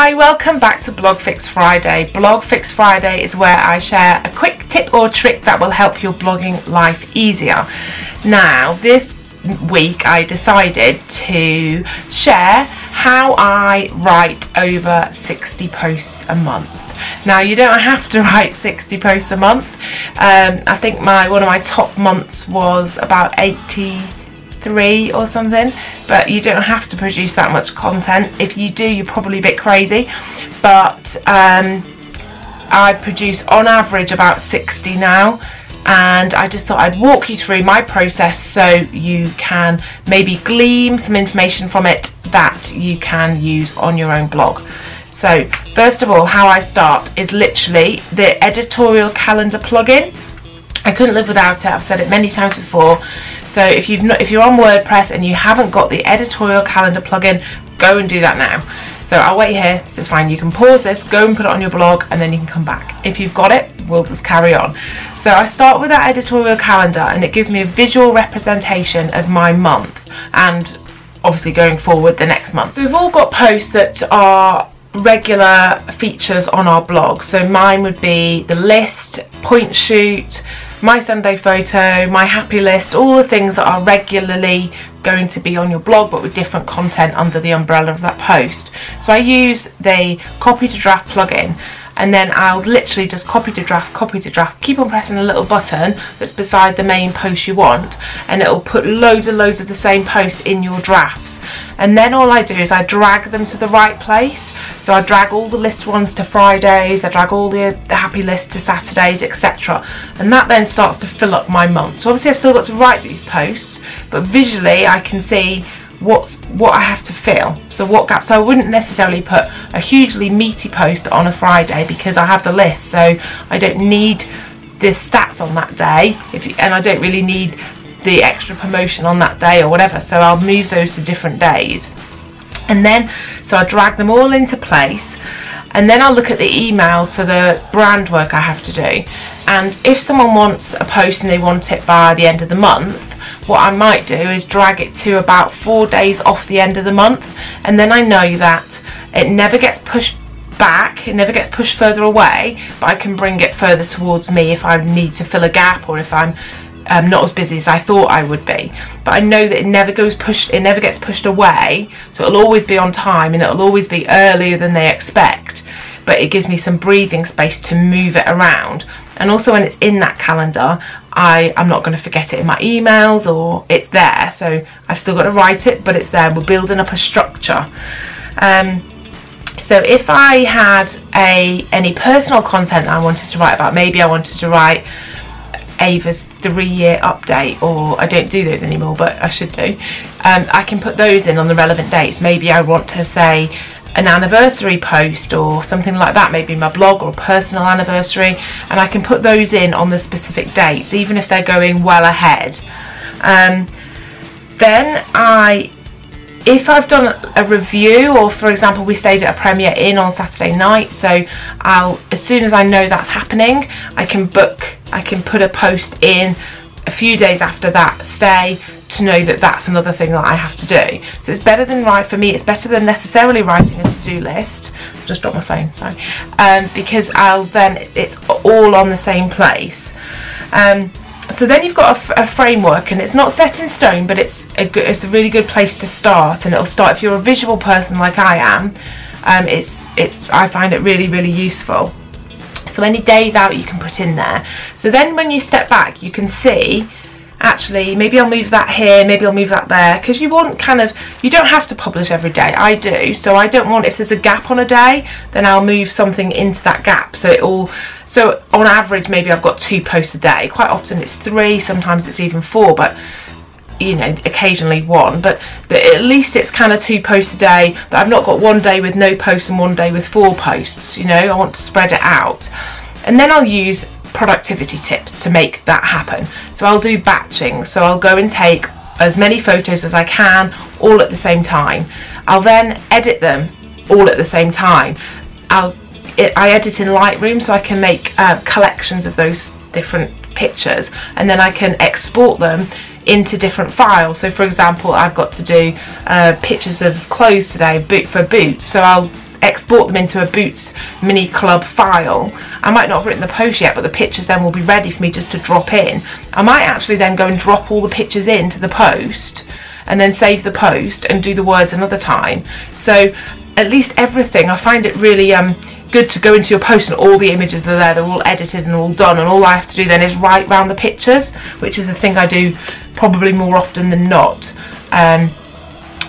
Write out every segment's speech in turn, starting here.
Hi, welcome back to Blog Fix Friday. Blog Fix Friday is where I share a quick tip or trick that will help your blogging life easier. Now, this week I decided to share how I write over 60 posts a month. Now, you don't have to write 60 posts a month. I think one of my top months was about 83 or something, but you don't have to produce that much content. If you do, you're probably a bit crazy, but I produce on average about 60 now, and I just thought I'd walk you through my process so you can maybe glean some information from it that you can use on your own blog. So first of all, how I start is literally the Editorial calendar plugin. I couldn't live without it. I've said it many times before. So if you're on WordPress and you haven't got the Editorial calendar plugin, go and do that now. So I'll wait here, so it's fine. You can pause this, go and put it on your blog, and then you can come back. If you've got it, we'll just carry on. So I start with that Editorial calendar, and it gives me a visual representation of my month, and obviously going forward the next month. So we've all got posts that are regular features on our blog. So mine would be the list, point shoot, my Sunday photo, my happy list, all the things that are regularly going to be on your blog but with different content under the umbrella of that post. So I use the copy to draft plugin, and then I'll literally just copy to draft, keep on pressing a little button that's beside the main post you want, and it'll put loads of the same post in your drafts. And then all I do is I drag them to the right place. So I drag all the list ones to Fridays, I drag all the happy lists to Saturdays, etc. And that then starts to fill up my month. So obviously I've still got to write these posts, but visually I can see what I have to fill, so what gaps. So I wouldn't necessarily put a hugely meaty post on a Friday because I have the list, so I don't need the stats on that day, and I don't really need the extra promotion on that day or whatever, so I'll move those to different days. And then so I drag them all into place, and then I'll look at the emails for the brand work I have to do. And if someone wants a post and they want it by the end of the month, what I might do is drag it to about 4 days off the end of the month, and then I know that it never gets pushed back, it never gets pushed further away, but I can bring it further towards me if I need to fill a gap, or if I'm not as busy as I thought I would be. But I know that it never gets pushed away, so it'll always be on time and it'll always be earlier than they expect, but it gives me some breathing space to move it around. And also when it's in that calendar, I'm not going to forget it in my emails, or it's there, so I've still got to write it, but it's there. We're building up a structure. So if I had any personal content that I wanted to write about, maybe I wanted to write Ava's 3-year update, or I don't do those anymore, but I should do. I can put those in on the relevant dates. Maybe I want to say an anniversary post or something like that, maybe my blog or personal anniversary, and I can put those in on the specific dates, even if they're going well ahead. Then if I've done a review, or for example we stayed at a Premier Inn on Saturday night, so as soon as I know that's happening, I can put a post in a few days after that stay to know that that's another thing that I have to do. So it's better than it's better than necessarily writing a to-do list. I've just dropped my phone, sorry. Because it's all on the same place. So then you've got a framework, and it's not set in stone, but it's a really good place to start, and it'll start if you're a visual person like I am. I find it really useful. So any days out you can put in there. So then when you step back, you can see, actually, maybe I'll move that here, maybe I'll move that there, because you don't have to publish every day. I do, so I don't want, if there's a gap on a day, then I'll move something into that gap. So on average, maybe I've got 2 posts a day. Quite often it's 3, sometimes it's even 4, but occasionally 1, but at least it's kind of 2 posts a day, that I've not got one day with no posts and one day with 4 posts. I want to spread it out. And then I'll use productivity tips to make that happen. So I'll do batching, so I'll go and take as many photos as I can all at the same time. I'll then edit them all at the same time. I edit in Lightroom, so I can make collections of those different pictures, and then I can export them into different files. So for example, I've got to do pictures of clothes today, for boots, so I'll export them into a Boots Mini Club file. I might not have written the post yet, but the pictures then will be ready for me just to drop in. I might actually then go and drop all the pictures into the post and then save the post and do the words another time. So at least everything, I find it really good to go into your post and all the images are there, they're all edited and all done, and all I have to do then is write round the pictures, which is a thing I do probably more often than not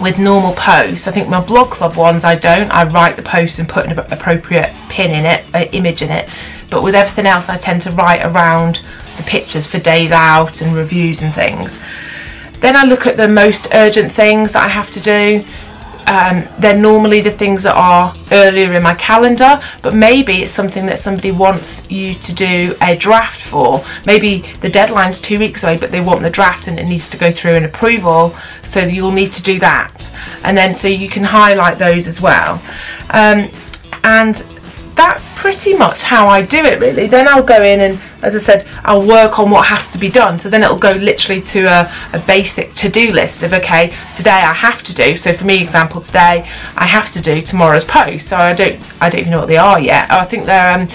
with normal posts. I think my blog club ones I don't. I write the post and put an appropriate pin in it, image in it, but with everything else I tend to write around the pictures for days out and reviews and things. Then I look at the most urgent things that I have to do. They're normally the things that are earlier in my calendar, but maybe it's something that somebody wants you to do a draft for. Maybe the deadline's 2 weeks away, but they want the draft and it needs to go through an approval, so you'll need to do that. And then so you can highlight those as well. And that's pretty much how I do it, really. Then I'll go in and, as I said, I'll work on what has to be done. So then it'll go literally to a basic to-do list of, okay, today I have to do. So for me, example, today I have to do tomorrow's post. So I don't even know what they are yet. I think they're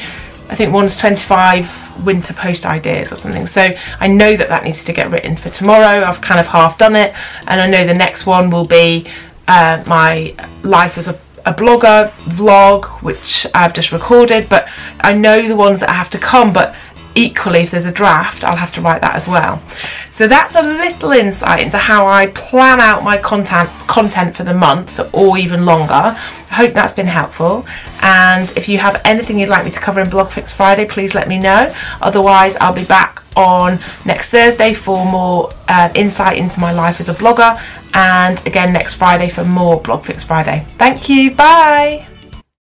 I think one's 25 winter post ideas or something. So I know that that needs to get written for tomorrow. I've kind of half done it, and I know the next one will be my life as a blogger vlog, which I've just recorded, but I know the ones that have to come, but equally if there's a draft I'll have to write that as well. So that's a little insight into how I plan out my content for the month, or even longer. I hope that's been helpful, and if you have anything you'd like me to cover in Blog Fix Friday, please let me know. Otherwise I'll be back on next Thursday for more insight into my life as a blogger, and again next Friday for more Blog Fix Friday. Thank you, bye.